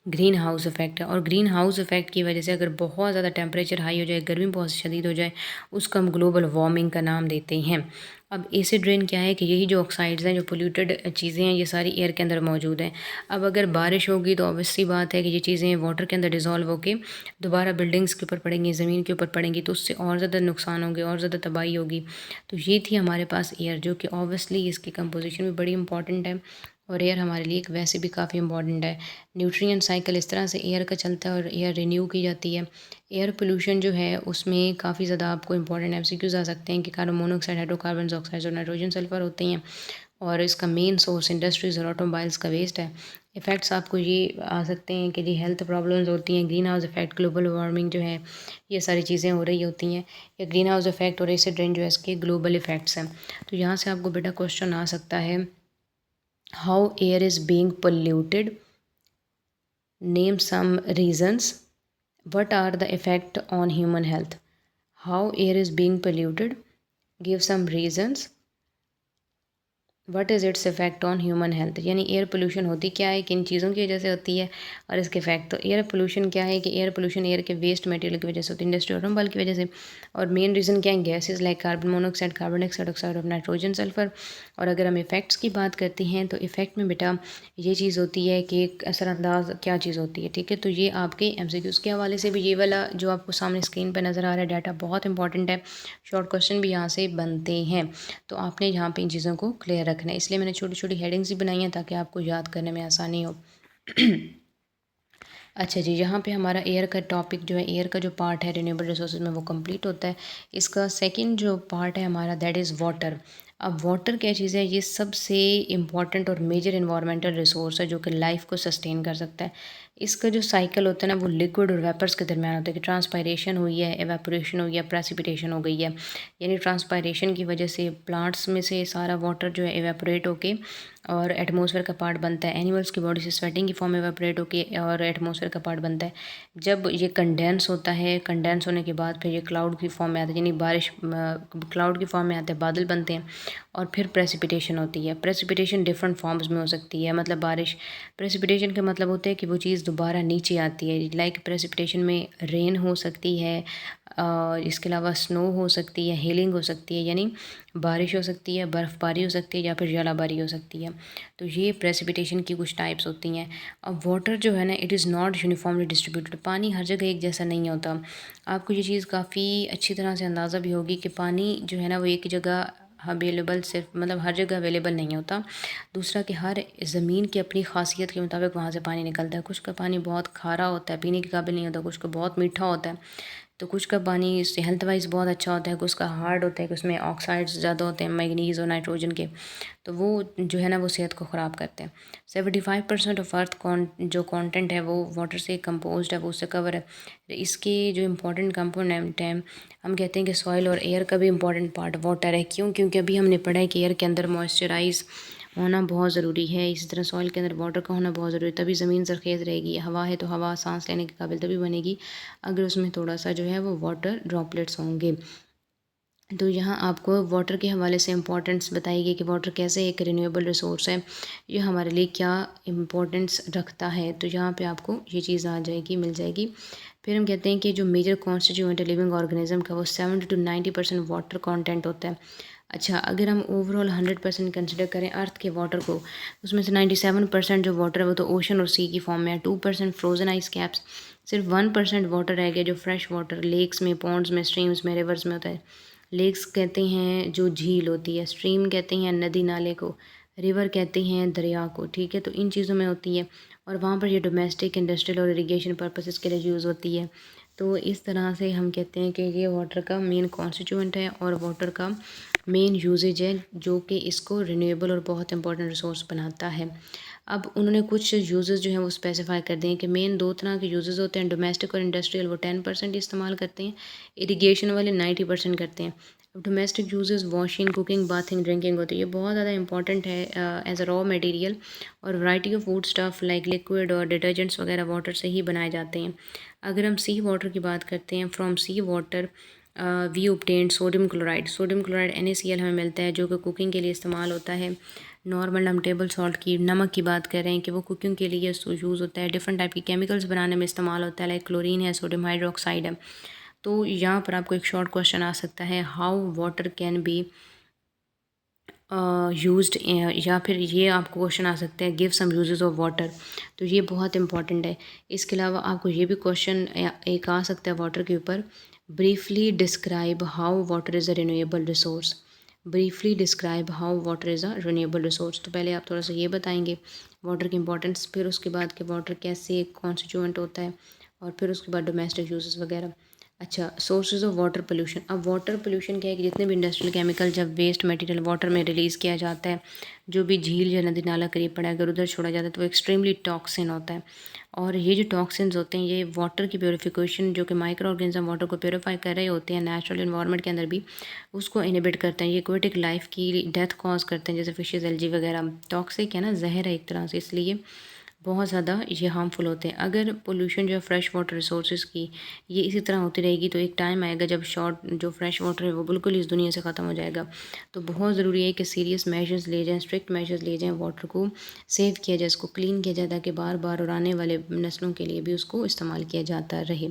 ग्रीन हाउस इफेक्ट है। और ग्रीन हाउस इफेक्ट की वजह से अगर बहुत ज़्यादा टेम्परेचर हाई हो जाए, गर्मी बहुत शदीद हो जाए, उसको हम ग्लोबल वार्मिंग का नाम देते हैं। अब एसिड रेन क्या है कि यही जो ऑक्साइड्स हैं, जो पोल्यूटेड चीज़ें हैं, ये सारी एयर के अंदर मौजूद हैं। अब अगर बारिश होगी तो ऑब्वियस सी बात है कि ये चीज़ें वाटर के अंदर डिज़ोल्व होके दोबारा बिल्डिंग्स के ऊपर पड़ेंगी, ज़मीन के ऊपर पड़ेंगी, तो उससे और ज़्यादा नुकसान होंगे और ज़्यादा तबाही होगी। तो ये थी हमारे पास एयर, जो कि ऑब्वियसली इसकी कंपोजिशन भी बड़ी इंपॉर्टेंट है और एयर हमारे लिए एक वैसे भी काफ़ी इंपॉर्टेंट है। न्यूट्रिएंट साइकिल इस तरह से एयर का चलता है और एयर रिन्यू की जाती है। एयर पोल्यूशन जो है उसमें काफ़ी ज़्यादा आपको इंपॉर्टेंट एमसीक्यूज़ आ सकते हैं कि कार्बन मोनोऑक्साइड, हाइड्रोकार्बन ऑक्साइड और नाइट्रोजन सल्फर होते हैं, और इसका मेन सोर्स इंडस्ट्रीज़ और ऑटोमोबाइल्स का वेस्ट है। इफ़ेक्ट्स आपको ये आ सकते हैं कि जी हेल्थ प्रॉब्लम्स होती हैं, green house effect, global warming जो है, ये सारी चीज़ें हो रही होती हैं। या ग्रीन हाउस इफेक्ट और एसिड रेन जो है इसके ग्लोबल इफेक्ट्स हैं। तो यहाँ से आपको बेटा क्वेश्चन आ सकता है, how air is being polluted, name some reasons, what are the effect on human health, how air is being polluted, give some reasons, what is its effect on human health. यानी air pollution होती क्या है, किन चीज़ों की वजह से होती है और इसके इफेक्ट। तो एयर पोल्यूशन क्या है कि एयर पोल्यूशन एयर के वेस्ट मटेरियल की वजह से होती है, इंडस्ट्री ऑटोमोबाइल की वजह से। और मेन रीज़न क्या है, gases like carbon monoxide, carbon dioxide, oxide of nitrogen, sulphur. और अगर हम इफ़ेक्ट्स की बात करते हैं तो इफ़ेक्ट में बेटा ये चीज़ होती है कि एक असरअंदाज क्या चीज़ होती है, ठीक है। तो ये आपके एमसीक्यूज़ के हवाले से भी ये वाला जो आपको सामने स्क्रीन पर नज़र आ रहा है डाटा बहुत इंपॉर्टेंट है, शॉर्ट क्वेश्चन भी यहाँ से बनते हैं। तो आपने यहाँ पे इन चीज़ों को क्लियर रखना है, इसलिए मैंने छोटी छोटी हेडिंग्स भी बनाई हैं ताकि आपको याद करने में आसानी हो। अच्छा जी, यहाँ पे हमारा एयर का टॉपिक जो है, एयर का जो पार्ट है रिन्यूएबल रिसोर्सेज में, वो कंप्लीट होता है। इसका सेकंड जो पार्ट है हमारा, दैट इज़ वाटर। अब वाटर क्या चीज़ है? ये सबसे इम्पॉर्टेंट और मेजर इन्वायरमेंटल रिसोर्स है जो कि लाइफ को सस्टेन कर सकता है। इसका जो साइकिल होता है ना, वो लिक्विड और वेपर्स के दरमियान होता है कि ट्रांसपायरेशन हुई है, एवेपोरेशन हुई है, प्रेसिपिटेशन हो गई है। यानी ट्रांसपायरेशन की वजह से प्लांट्स में से सारा वाटर जो है एवेपोरेट होके और एटमॉस्फेयर का पार्ट बनता है। एनिमल्स की बॉडी से स्वेटिंग की फॉर्म में एवेपोरेट होके और एटमॉस्फेयर का पार्ट बनता है। जब ये कंडेंस होता है, कंडेंस होने के बाद फिर ये क्लाउड की फॉर्म में आता है, यानी बारिश क्लाउड की फॉर्म में आते हैं, बादल बनते हैं और फिर प्रेसिपिटेशन होती है। प्रेसिपिटेशन डिफरेंट फॉर्म्स में हो सकती है, मतलब बारिश, प्रेसिपिटेशन का मतलब होता है कि वो चीज़ दोबारा नीचे आती है। लाइक प्रेसिपिटेशन में रेन हो सकती है, इसके अलावा स्नो हो सकती है, हेलिंग हो सकती है, यानी बारिश हो सकती है, बर्फ़बारी हो सकती है या फिर जलाबारी हो सकती है। तो ये प्रेसिपिटेशन की कुछ टाइप्स होती हैं। अब वाटर जो है ना, it is not uniformly distributed. पानी हर जगह एक जैसा नहीं होता। आपको ये चीज़ काफ़ी अच्छी तरह से अंदाज़ा भी होगी कि पानी जो है ना, वो एक जगह अवेलेबल, सिर्फ मतलब हर जगह अवेलेबल नहीं होता। दूसरा कि हर ज़मीन की अपनी ख़ासियत के मुताबिक वहाँ से पानी निकलता है। कुछ का पानी बहुत खारा होता है, पीने के काबिल नहीं होता, कुछ का बहुत मीठा होता है। तो कुछ का पानी हेल्थ वाइज बहुत अच्छा होता है, कुछ का हार्ड होता है, कुछ में ऑक्साइड्स ज़्यादा होते हैं मैग्नीज़ और नाइट्रोजन के। तो वो जो है ना, वो सेहत को ख़राब करते हैं। 75% ऑफ अर्थ जो कंटेंट है वो वाटर से कंपोज्ड है, वो उससे कवर है। तो इसके जो इम्पोर्टेंट कंपोनेंट हैं, हम कहते हैं कि सॉइल और एयर का भी इम्पोर्टेंट पार्ट वाटर है। क्यों? क्योंकि अभी हमने पढ़ा है कि एयर के अंदर मॉइस्चराइज होना बहुत ज़रूरी है। इसी तरह सॉइल के अंदर वाटर का होना बहुत ज़रूरी है, तभी ज़मीन ज़रख़ेज़ रहेगी। हवा है तो हवा सांस लेने के काबिल तभी बनेगी अगर उसमें थोड़ा सा जो है वो वाटर ड्रॉपलेट्स होंगे। तो यहाँ आपको वाटर के हवाले से इम्पोर्टेंस बताई गई कि वाटर कैसे एक रिन्यूएबल रिसोर्स है, ये हमारे लिए क्या इम्पोर्टेंस रखता है। तो यहाँ पे आपको ये चीज़ आ जाएगी, मिल जाएगी। फिर हम कहते हैं कि जो मेजर कॉन्स्टिट्यूएंट है लिविंग ऑर्गेनिज्म का, वो 70 to 90% वाटर कंटेंट होता है। अच्छा, अगर हम ओवरऑल 100% कंसिडर करें अर्थ के वाटर को, उसमें से 97% जो वाटर है वो तो ओशन और सी की फॉर्म में है। 2% फ्रोजन आइस कैप्स, सिर्फ 1% वाटर रह गया जो फ्रेश वाटर लेक्स में, पॉन्ड्स में, स्ट्रीम्स में, रिवर्स में होता है। लेक्स कहते हैं जो झील होती है, स्ट्रीम कहते हैं नदी नाले को, रिवर कहते हैं दरिया को। ठीक है, तो इन चीज़ों में होती है और वहाँ पर ये डोमेस्टिक, इंडस्ट्रियल और इरिगेशन पर्पसेस के लिए यूज़ होती है। तो इस तरह से हम कहते हैं कि ये वाटर का मेन कॉन्स्टिट्यूएंट है और वाटर का मेन यूजेज है जो कि इसको रिन्यूएबल और बहुत इंपॉर्टेंट रिसोर्स बनाता है। अब उन्होंने कुछ यूजेस जो हैं वो स्पेसिफाई कर दिए कि मेन दो तरह के यूजेस होते हैं, डोमेस्टिक और इंडस्ट्रियल, वो 10% इस्तेमाल करते हैं, इरिगेशन वाले 90% करते हैं। अब domestic uses washing, cooking, bathing, drinking होती है, ये बहुत ज़्यादा इंपॉर्टेंट है एज अ रॉ मटेरियल। और variety of food stuff like liquid और डिटर्जेंट्स वगैरह वाटर से ही बनाए जाते हैं। अगर हम सी वाटर की बात करते हैं, from sea water we obtained sodium chloride. Sodium chloride NaCl हमें मिलता है जो कि कुकिंग के लिए इस्तेमाल होता है। नॉर्मल हम टेबल सॉल्ट की, नमक की बात कर रहे हैं कि वो कुकिंग के लिए यूज़ होता है। डिफरेंट टाइप की केमिकल्स बनाने में इस्तेमाल होता है, लाइक क्लोरीन है, सोडियम हाइड्रोक्साइड है। तो यहाँ पर आपको एक शॉर्ट क्वेश्चन आ सकता है, how water can be used, या फिर ये आपको क्वेश्चन आ सकता है, give some uses of water. तो ये बहुत इंपॉर्टेंट है। इसके अलावा आपको ये भी क्वेश्चन एक आ सकता है वाटर के ऊपर, briefly describe how water is a renewable resource. Briefly describe how water is a renewable resource. तो पहले आप थोड़ा सा ये बताएंगे वाटर की इंपॉर्टेंस, फिर उसके बाद कि वाटर कैसे कॉन्स्टिट्यूएंट होता है, और फिर उसके बाद डोमेस्टिक यूजेस वगैरह। अच्छा, सोर्सेज ऑफ वाटर पोल्यूशन। अब वाटर पोल्यूशन क्या है कि जितने भी इंडस्ट्रियल केमिकल जब वेस्ट मटेरियल वाटर में रिलीज़ किया जाता है, जो भी झील या नदी नाला करीब पड़ा है अगर उधर छोड़ा जाता है तो वो एक्सट्रीमली टॉक्सिन होता है। और ये जो टॉक्सिन्स होते हैं ये वाटर की प्योरीफिकेशन, जो कि माइक्रो ऑर्गेनिज्म वाटर को प्योरीफाई कर रहे होते हैं नेचुरल इन्वायरमेंट के अंदर भी, उसको इनहिबिट करते हैं। ये एक्वेटिक लाइफ की डेथ कॉज करते हैं, जैसे फिशेज, एल्गी वगैरह। टॉक्सिक है ना, जहर है एक तरह से, इसलिए बहुत ज़्यादा ये हार्मफुल होते हैं। अगर पोल्यूशन जो है फ्रेश वाटर रिसोर्सेज की ये इसी तरह होती रहेगी तो एक टाइम आएगा जब शॉर्ट जो फ्रेश वाटर है वो बिल्कुल इस दुनिया से ख़त्म हो जाएगा। तो बहुत ज़रूरी है कि सीरियस मेजर्स लिए जाएँ, स्ट्रिक्ट मेजर्स लिए जाएँ, वाटर को सेव किया जाए, इसको क्लीन किया जाए ताकि बार बार और आने वाले नस्लों के लिए भी उसको इस्तेमाल किया जाता रहे।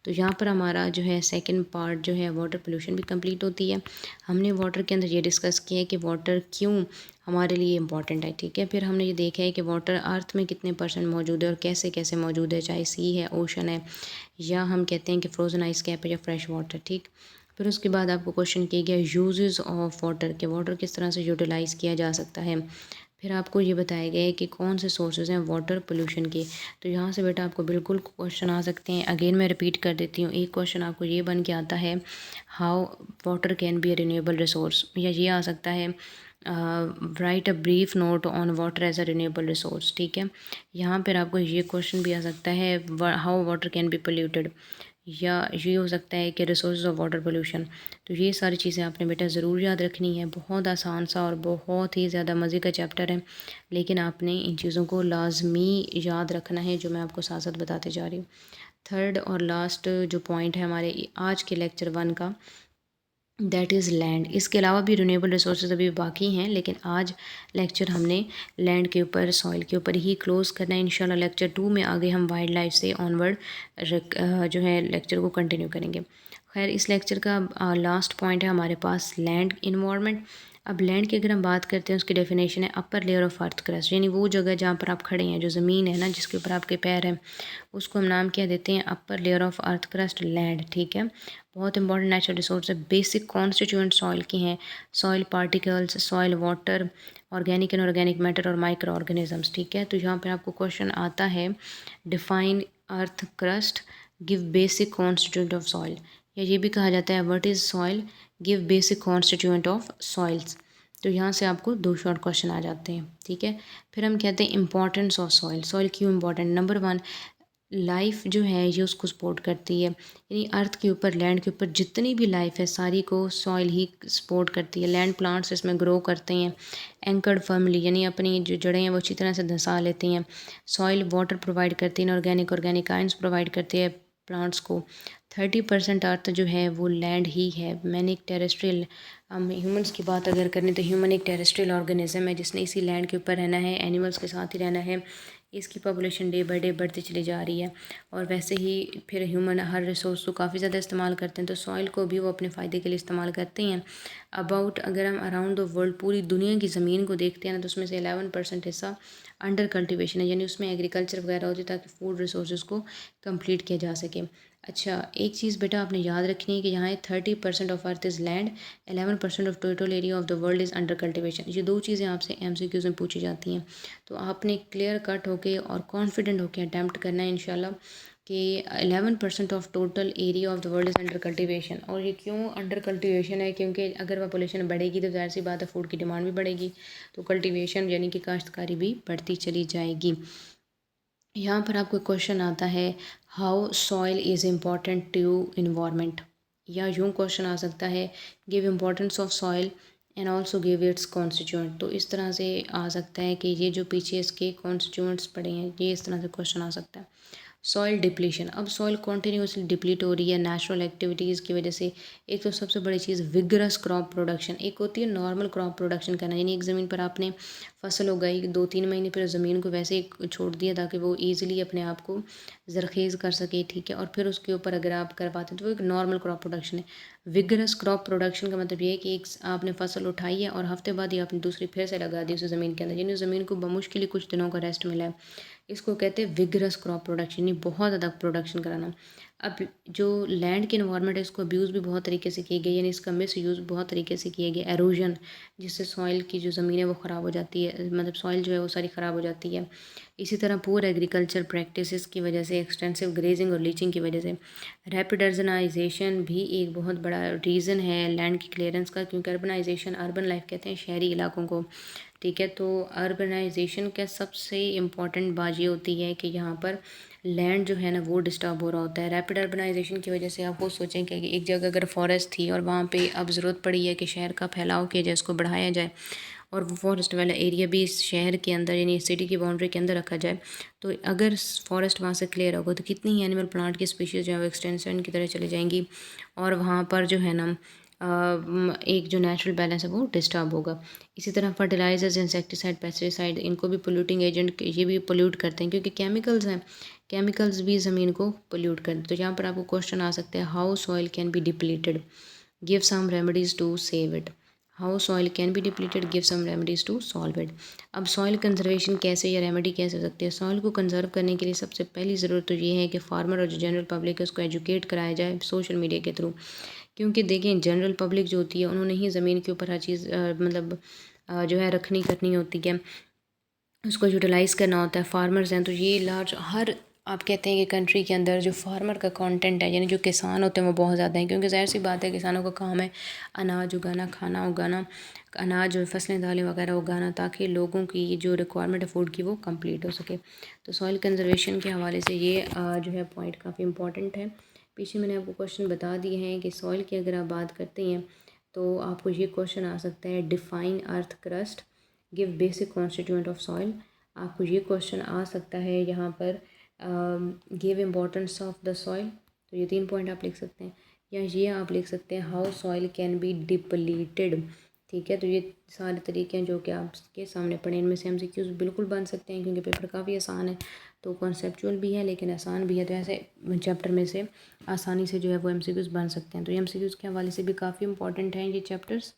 तो यहाँ पर हमारा जो है सेकंड पार्ट जो है वाटर पोल्यूशन भी कंप्लीट होती है। हमने वाटर के अंदर ये डिस्कस किया है कि वाटर क्यों हमारे लिए इम्पॉर्टेंट है। ठीक है, फिर हमने ये देखा है कि वाटर अर्थ में कितने परसेंट मौजूद है और कैसे कैसे मौजूद है, चाहे सी है, ओशन है, या हम कहते हैं कि फ्रोजन आइस कैप है या फ्रेश वाटर। ठीक, फिर उसके बाद आपको क्वेश्चन किया गया यूजेस ऑफ वाटर, के वाटर किस तरह से यूटिलाइज़ किया जा सकता है। फिर आपको ये बताया गया है कि कौन से सोर्सेज हैं वाटर पोल्यूशन के। तो यहाँ से बेटा आपको बिल्कुल क्वेश्चन आ सकते हैं। अगेन मैं रिपीट कर देती हूँ, एक क्वेश्चन आपको ये बन के आता है, how water can be a renewable resource, या ये आ सकता है write a brief note on water as a renewable resource. ठीक है, यहाँ पर आपको ये क्वेश्चन भी आ सकता है, how water can B polluted, या ये हो सकता है कि रिसोर्स ऑफ वाटर पोल्यूशन। तो ये सारी चीज़ें आपने बेटा ज़रूर याद रखनी है। बहुत आसान सा और बहुत ही ज़्यादा मज़े का चैप्टर है, लेकिन आपने इन चीज़ों को लाजमी याद रखना है जो मैं आपको साथ साथ बताते जा रही हूँ। थर्ड और लास्ट जो पॉइंट है हमारे आज के लेक्चर 1 का, दैट इज़ लैंड। इसके अलावा भी रिन्यूएबल रिसोर्सेज अभी बाकी हैं, लेकिन आज लेक्चर हमने लैंड के ऊपर, सॉइल के ऊपर ही क्लोज़ करना है। इंशाल्लाह लेक्चर 2 में आगे हम वाइल्ड लाइफ से ऑनवर्ड जो है लेक्चर को कंटिन्यू करेंगे। खैर, इस लेक्चर का लास्ट पॉइंट है हमारे पास लैंड इन्वायरमेंट। अब लैंड की अगर हम बात करते हैं, उसकी डेफिनेशन है upper layer of earth crust, यानी वो जगह जहाँ पर आप खड़े हैं, जो ज़मीन है ना जिसके ऊपर आपके पैर हैं, उसको हम नाम क्या देते हैं, upper layer of earth crust, land. ठीक है, बहुत इंपॉर्टेंट नेचुरल रिसोर्स है। बेसिक कॉन्स्टिट्यूएंट सॉइल के हैं, soil particles, soil water, organic and organic matter और माइक्रो ऑर्गेनिजम्स। ठीक है, तो यहाँ पर आपको क्वेश्चन आता है, define earth crust, give basic constituent of soil, या ये भी कहा जाता है what is soil, give basic constituent of soils. तो यहाँ से आपको 2 शॉर्ट क्वेश्चन आ जाते हैं। ठीक है, फिर हम कहते हैं इंपॉर्टेंस ऑफ सॉइल। सॉइल क्यों इंपॉर्टेंट? नंबर 1, लाइफ जो है ये उसको सपोर्ट करती है, यानी अर्थ के ऊपर, लैंड के ऊपर जितनी भी लाइफ है सारी को सॉइल ही सपोर्ट करती है। लैंड प्लांट्स इसमें ग्रो करते हैं एंकर्ड फर्मली, यानी अपनी जो जड़ें हैं वो अच्छी तरह से धंसा लेती हैं। सॉइल वाटर प्रोवाइड करती है, ऑर्गेनिक आयंस प्रोवाइड करती है प्लांट्स को। 30% अर्थ जो है वो लैंड ही है। मैंने एक टेरेस्ट्रियल, हम ह्यूमंस की बात अगर करें तो ह्यूमन एक टेरेस्ट्रियल ऑर्गेनिज्म है जिसने इसी लैंड के ऊपर रहना है, एनिमल्स के साथ ही रहना है। इसकी पॉपुलेशन डे बाय डे बढ़ती चली जा रही है, और वैसे ही फिर ह्यूमन हर रिसोर्स को काफ़ी ज़्यादा इस्तेमाल करते हैं, तो सॉइल को भी वो अपने फ़ायदे के लिए इस्तेमाल करते हैं। अबाउट, अगर हम अराउंड द वर्ल्ड पूरी दुनिया की ज़मीन को देखते हैं ना, तो उसमें से 11% हिस्सा अंडर कल्टिवेशन है, यानी उसमें एग्रीकल्चर वगैरह होती है ताकि फूड रिसोर्सेज को कंप्लीट किया जा सके। अच्छा, एक चीज़ बेटा आपने याद रखनी है कि यहाँ 30% of earth is land, 11% of total area of the world is under cultivation. ये 2 चीज़ें आपसे MCQs में पूछी जाती हैं, तो आपने क्लियर कट होके और कॉन्फिडेंट होके अटैम्प्ट करना है इंशाल्लाह कि 11% of total area of the world is under cultivation. और ये क्यों अंडर कल्टिवेशन है? क्योंकि अगर पॉपुलेशन बढ़ेगी तो ज़ाहिर सी बात है फूड की डिमांड भी बढ़ेगी, तो कल्टिवेशन यानी कि काश्तकारी भी बढ़ती चली जाएगी। यहाँ पर आपको क्वेश्चन आता है, how soil is important to environment, या यूँ क्वेश्चन आ सकता है, give importance of soil and also give its constituent. तो इस तरह से आ सकता है कि ये जो पीछे इसके कॉन्स्टिट्यूएंट्स पड़े हैं, ये इस तरह से क्वेश्चन आ सकता है। सॉइल डिप्लीशन, अब सॉइल कॉन्टीन्यूसली डिप्लीट हो रही है नेचुरल एक्टिविटीज़ की वजह से। एक तो सबसे बड़ी चीज़ विगरस क्रॉप प्रोडक्शन, एक होती है नॉर्मल क्रॉप प्रोडक्शन करना, यानी एक ज़मीन पर आपने फसल उगाई 2-3 महीने, फिर ज़मीन को वैसे ही छोड़ दिया ताकि वो ईज़िली अपने आप को ज़रख़ेज़ कर सके। ठीक है, और फिर उसके ऊपर अगर आप कर पाते हैं तो वो एक नॉर्मल क्रॉप प्रोडक्शन है। विगरस क्रॉप प्रोडक्शन का मतलब ये है कि एक आपने फसल उठाई है और हफ्ते बाद ही आपने दूसरी फिर से लगा दी उस ज़मीन के अंदर, यानी ज़मीन को बमुश्किल ही कुछ दिनों का रेस्ट मिला है। इसको कहते हैं विगरस क्रॉप प्रोडक्शन, यानी बहुत ज़्यादा प्रोडक्शन कराना। अब जो लैंड की इन्वायरमेंट है इसको अब्यूज़ भी बहुत तरीके से किए गए, यानी इसका मिस यूज़ बहुत तरीके से किए गए। एरोजन, जिससे सॉइल की जो ज़मीन है वो ख़राब हो जाती है, मतलब सॉइल जो है वो सारी ख़राब हो जाती है। इसी तरह पुअर एग्रीकल्चर प्रैक्टिसेस की वजह से, एक्सटेंसिव ग्रेजिंग और लीचिंग की वजह से। रैपिड अर्बनाइजेशन भी एक बहुत बड़ा रीज़न है लैंड की क्लियरेंस का, क्योंकि अर्बनाइजेशन, अर्बन लाइफ कहते हैं शहरी इलाकों को। ठीक है, तो अर्बनाइजेशन का सबसे इम्पॉर्टेंट बात ये होती है कि यहाँ पर लैंड जो है ना वो डिस्टर्ब हो रहा होता है। रैपिड अर्बनाइजेशन की वजह से आप वो सोचें कि एक जगह अगर फॉरेस्ट थी और वहाँ पे अब ज़रूरत पड़ी है कि शहर का फैलाव किया जाए, उसको बढ़ाया जाए, और वो फॉरेस्ट वाला एरिया भी इस शहर के अंदर यानी सिटी की बाउंड्री के अंदर रखा जाए, तो अगर फॉरेस्ट वहाँ से क्लियर होगा तो कितनी ही एनिमल प्लांट की स्पीशीज़ जो है वो एक्सटेंशन की तरह चली जाएंगी, और वहाँ पर जो है ना एक जो नेचुरल बैलेंस है वो डिस्टर्ब होगा। इसी तरह फर्टिलाइजर्स, इंसेक्टिसाइड, पेस्टिसाइड, इनको भी पोल्यूटिंग एजेंट, ये भी पोल्यूट करते हैं क्योंकि केमिकल्स हैं, केमिकल्स भी ज़मीन को पोल्यूट करते हैं। तो यहाँ पर आपको क्वेश्चन आ सकते हैं, how soil can be depleted, give some remedies to save it. How soil can be depleted, give some remedies to solve it. अब सॉइल कंजर्वेशन कैसे या रेमेडी कैसे हो सकती है? सॉइल को कंजर्व करने के लिए सबसे पहली ज़रूरत तो ये है कि फार्मर और जो जनरल पब्लिक है उसको एजुकेट कराया जाए सोशल मीडिया के थ्रू। क्योंकि देखें जनरल पब्लिक जो होती है उन्होंने ही ज़मीन के ऊपर हर चीज़ मतलब जो है रखनी करनी होती है। उसको यूटिलाइज़ करना होता है। फार्मर्स हैं तो ये लार्ज हर आप कहते हैं कि कंट्री के अंदर जो फार्मर का कंटेंट है यानी जो किसान होते हैं वो बहुत ज़्यादा हैं, क्योंकि ज़ाहिर सी बात है किसानों का काम है अनाज उगाना, खाना उगाना, अनाज और फसलें दालें वगैरह उगाना, ताकि लोगों की जो रिक्वायरमेंट है फूड की वो कंप्लीट हो सके। तो सॉइल कंजर्वेशन के हवाले से ये जो है पॉइंट काफ़ी इंपॉर्टेंट है। पीछे मैंने आपको क्वेश्चन बता दिए हैं कि सॉइल की अगर आप बात करते हैं तो आपको ये क्वेश्चन आ सकता है, define earth crust, give basic constituent of soil. आपको ये क्वेश्चन आ सकता है यहाँ पर, give importance of the soil. तो ये 3 पॉइंट आप लिख सकते हैं, या ये आप लिख सकते हैं, how soil can be depleted. ठीक है, तो ये सारे तरीके हैं जो कि आपके सामने पड़े। इनमें से MCQs बिल्कुल बन सकते हैं क्योंकि पेपर काफ़ी आसान है, तो कॉन्सेप्चुअल भी है लेकिन आसान भी है, तो ऐसे चैप्टर में से आसानी से जो है वो MCQs बन सकते हैं। तो ये MCQs के हवाले से भी काफ़ी इंपॉर्टेंट हैं ये चैप्टर्स।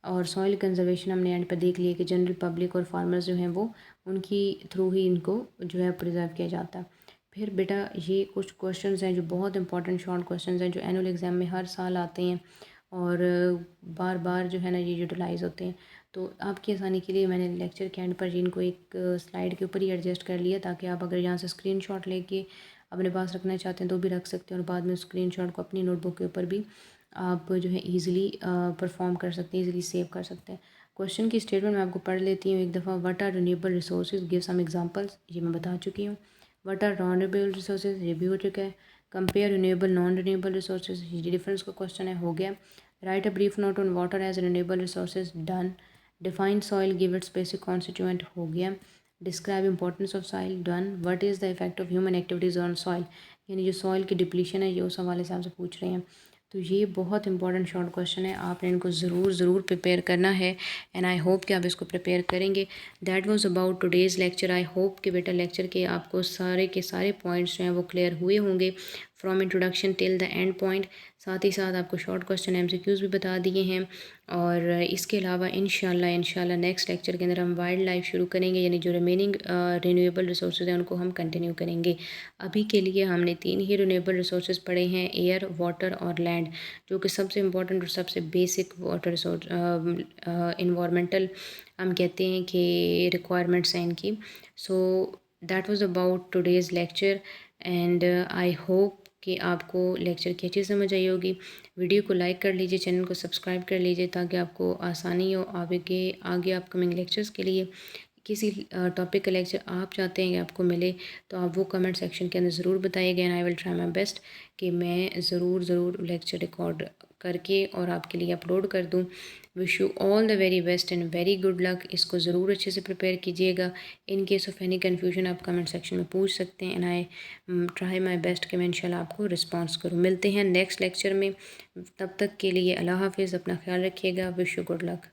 और सॉइल कंजर्वेशन हमने एंड पर देख लिया कि जनरल पब्लिक और फार्मर्स जो हैं वो उनकी थ्रू ही इनको जो है प्रिजर्व किया जाता है। फिर बेटा ये कुछ क्वेश्चंस हैं जो बहुत इंपॉर्टेंट शॉर्ट क्वेश्चंस हैं जो एनुअल एग्ज़ाम में हर साल आते हैं और बार बार जो है ना ये यूटिलाइज़ होते हैं। तो आपकी आसानी के लिए मैंने लेक्चर के एंड पर इनको एक स्लाइड के ऊपर ही एडजस्ट कर लिया, ताकि आप अगर यहाँ से स्क्रीनशॉट लेके अपने पास रखना चाहते हैं तो भी रख सकते हैं, और बाद में स्क्रीनशॉट को अपनी नोटबुक के ऊपर भी आप जो है ईज़िली परफॉर्म कर सकते हैं, ईज़िली सेव कर सकते हैं। क्वेश्चन की स्टेटमेंट मैं आपको पढ़ लेती हूँ एक दफ़ा। What are renewable resources, give some examples, ये मैं बता चुकी हूँ। What are non renewable resources, ये भी हो चुका है। Compare renewable non renewable resources, ये डिफरेंस का क्वेश्चन है, हो गया। Write a brief note on water as renewable resources, done. Define soil, give its basic constituent, हो गया। Describe importance of soil, done. What is the effect of human activities on soil, यानी जो soil की depletion है ये उस हवाले से आपसे पूछ रहे हैं। तो ये बहुत इंपॉर्टेंट शॉर्ट क्वेश्चन है, आपने इनको ज़रूर प्रिपेयर करना है, एंड आई होप कि आप इसको प्रिपेयर करेंगे। That was about today's lecture. I hope कि बेटा लेक्चर के आपको सारे के सारे पॉइंट्स जो हैं वो क्लियर हुए होंगे from introduction till the end point. साथ ही साथ आपको शॉर्ट क्वेश्चन MCQs भी बता दिए हैं, और इसके अलावा इंशाल्लाह नेक्स्ट लेक्चर के अंदर हम वाइल्ड लाइफ शुरू करेंगे, यानी जो रिमेनिंग रिन्यूएबल रिसोर्सेज हैं उनको हम कंटिन्यू करेंगे। अभी के लिए हमने 3 ही रिन्यूएबल रिसोर्सेज पढ़े हैं, एयर, वाटर और लैंड, जो कि सबसे इम्पोर्टेंट और सबसे बेसिक वाटर रिसोर्स इन्वायरमेंटल हम कहते हैं कि रिक्वायरमेंट्स हैं इनकी। So that was about today's lecture, and I hope कि आपको लेक्चर की अच्छी समझ आई होगी। वीडियो को लाइक कर लीजिए, चैनल को सब्सक्राइब कर लीजिए, ताकि आपको आसानी हो आगे अपकमिंग लेक्चर्स के लिए। किसी टॉपिक का लेक्चर आप चाहते हैं कि आपको मिले तो आप वो कमेंट सेक्शन के अंदर ज़रूर बताइएगा, and I will try my best कि मैं ज़रूर लेक्चर रिकॉर्ड करके और आपके लिए अपलोड कर दूं। Wish you all the very best and very good luck. इसको ज़रूर अच्छे से प्रिपेयर कीजिएगा। In case of any confusion आप कमेंट सेक्शन में पूछ सकते हैं, and I try my best कि मैं इंशाल्लाह आपको रिस्पॉन्स करूँ। मिलते हैं नेक्स्ट लेक्चर में, तब तक के लिए अल्लाह हाफिज़, अपना ख्याल रखिएगा। Wish you good luck.